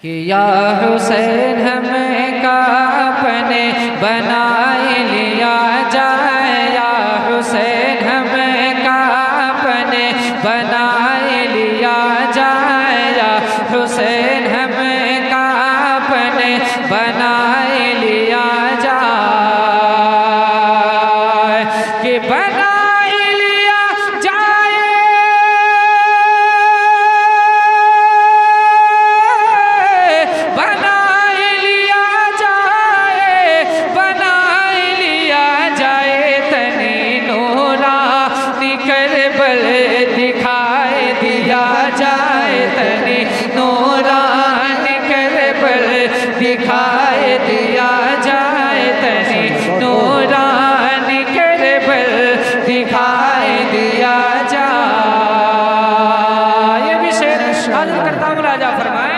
कि या हुसैन हमें कापने बनाए लिया जाए, या हुसैन हमें कापने बनाए लिया जाए, या हुसैन हमें कापने बनाए लिया जाए, कि बनाए लिया जाए, बनाए लिया जाए, बनाए लिया जाए, तनी नूरा करबल दिखाए दिया जाए, तनी नूरा करबल दिखाए दिया जाए, तनी नूरा करबल दिखाए दिया जाए। ये भी शेर हाजिर करता हूँ, राजा फरमाए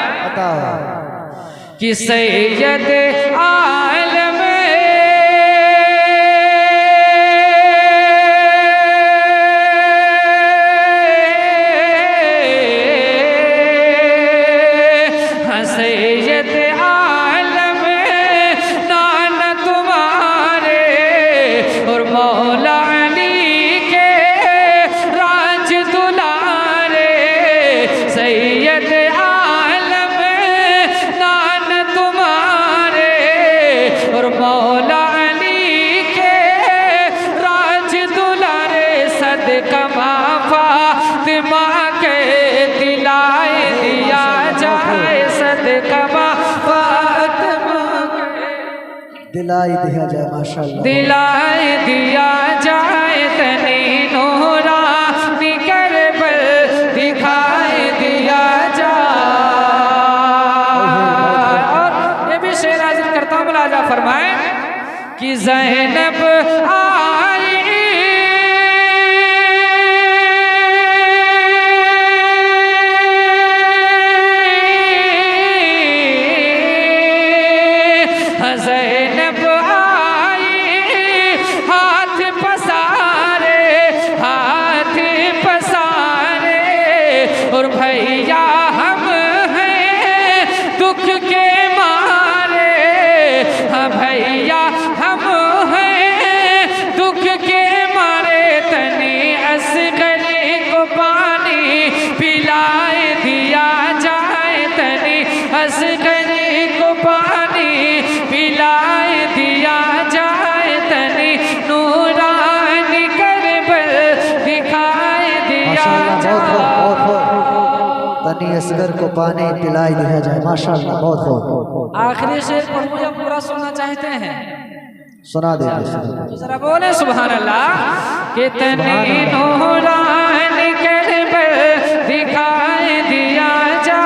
कि सैयद आलम सैयद आलम नान तुम्हारे और मौला अली के राज दुलारे, सैयद आलम नान तुम्हारे और मौला अली के राज दुलारे, सदका फातिमा के दिलाए दिया जाए, सदका फातिमा के दिलाई दिया जाए, माशाअल्लाह दिलाए दिया जाए, तनी नूरा करबल दिखाए दिया जाए। और ये भी शेर हाजिर करता हूँ, राजा फरमाए कि ज़ैनब आई ज़ैनब आई हाथ पसारे, हाथ पसारे, और भैया हम हैं दुख के मारे, हाँ भैया हम हैं दुख के मारे, तनी असगर को पानी पिलाए दिया जाए, तनी असगर को पानी पिलाए दिया जाए, तनी नूरानी करबल दिखाए दिया जाए। तनी असगर को पानी पिलाई दिया जाए, माशाअल्लाह बहुत बहुत। आखिरी शेर पढ़ूं या पूरा सुनना चाहते हैं? सुना दे तो जरा बोले सुभान अल्लाह। कि तनी नूरानी करबल दिखाए दिया जाए,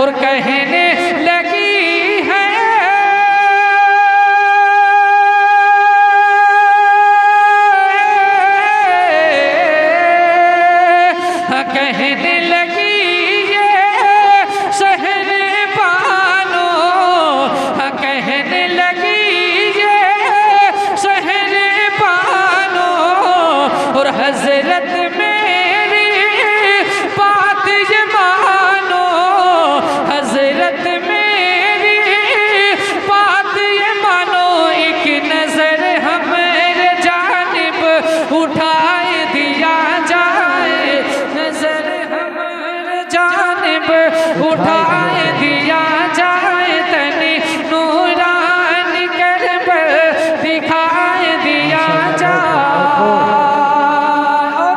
और कहने लगी है कहने लगी ये शहर बानो, कहने लगी ये शहर बानो, और हजरत मेरी बात ये मानो, हजरत मेरी बात ये मानो, एक नजर हमारे जानिब उठाए दिया जाए, नजर हमारे जानिब उठाए दिया जाए, तनी नूरानी करबल दिखाए दिया जाए।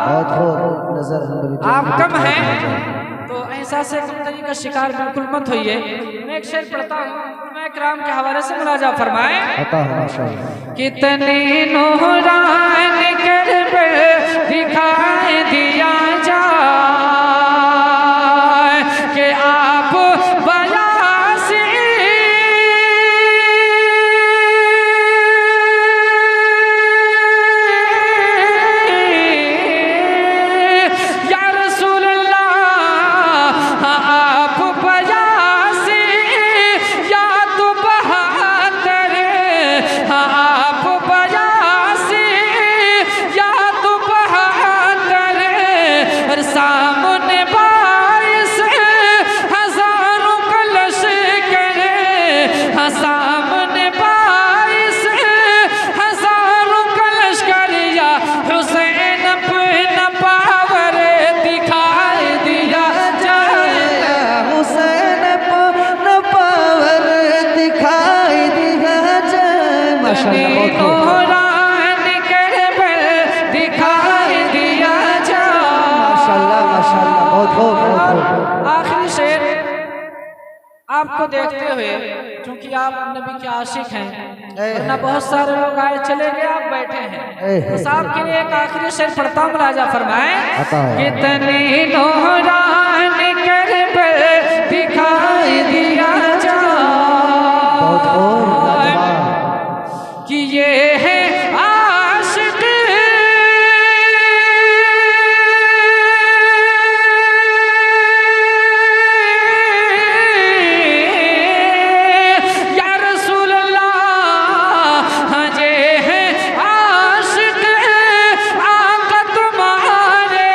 बहुत बहुत नजर आप कम हैं तो ऐसा से कमतरी का शिकार बिल्कुल मत होइए। मैं एक शेर पढ़ता हूँ, मैं कराम के हवाले से मुलाजा फरमाए कि तनी नूरानी करबल दिखाए दिया जाए, कि आप बयासी या रसूल अल्लाह, आप बयासी या तो बहादुर, आप बयासी या तो बहादुर, और सामने आपको देखते हुए, क्योंकि आप नबी के आशिक हैं, वरना बहुत सारे लोग आए चले गए, आप बैठे हैं, बस आपके लिए एक आखिरी शेर पढ़ता हूँ, मुलाजा फरमाएं। कितनी नूरान करबल दिखाई दिया जा कि ये है आशिक या रसूल अल्लाह, ये है आशिक आका तुम्हारे,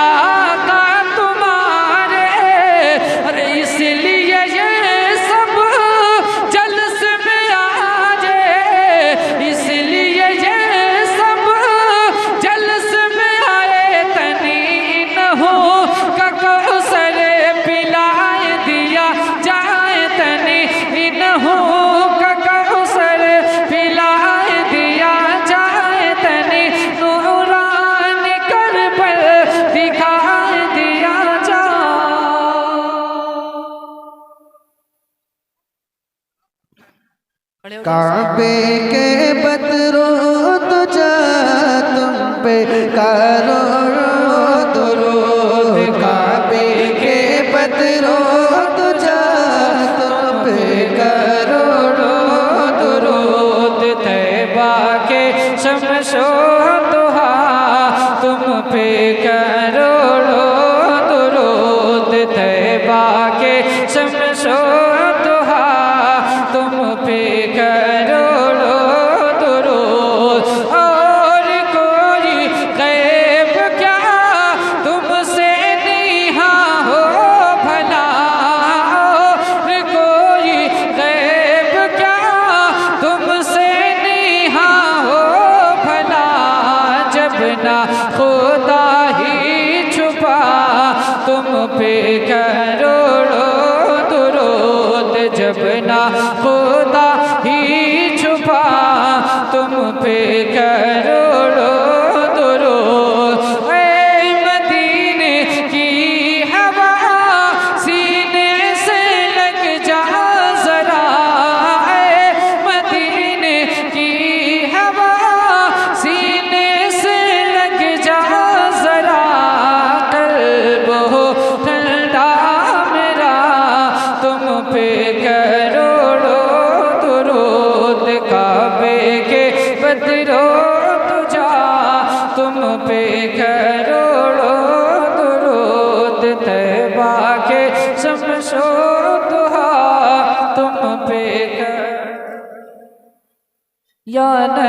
आका तुम्हारे। अरे इसलिए ये सब जल्स में आ जाए, इसलिए ये सब जल्स में आए। तनी न हो कौसर पिलाए दिया जाए, तनी न हो कौसर पिलाए दिया जाए, तनी नूरान करबल दिखाए दिया जाए। काबे के बदरो तुझा तुम पे करोड़ों दुरूद, काबे के बदरो तुझा तुम पे करोड़ों दुरूद, तैबा के शमशो दुहा तुम पे करोड़ों दुरूद, तैबा के शमशो दुहा तुम पे करोड़ों दुरूद। और कोई गैब क्या तुमसे नीहा हो भला, और कोई गैब क्या तुमसे नीहा हो भला। जब ना खुदा ही छुपा तुम पे करोड़ों दुरूद, जब ना खुदा ही छुपा तुम पे करोड़ों दुरूद। ऐ मदीने की हवा सीने से लग जा जरा, ऐ मदीने की हवा सीने से लग जा जरा। कल्ब हो ठंडा मेरा तुम पे करोड़ों दुरूद, काबे के बदरो तुझा तुम पे करोड़ों दुरूद, तैबा के शमशो दुहा तुम पे कर या न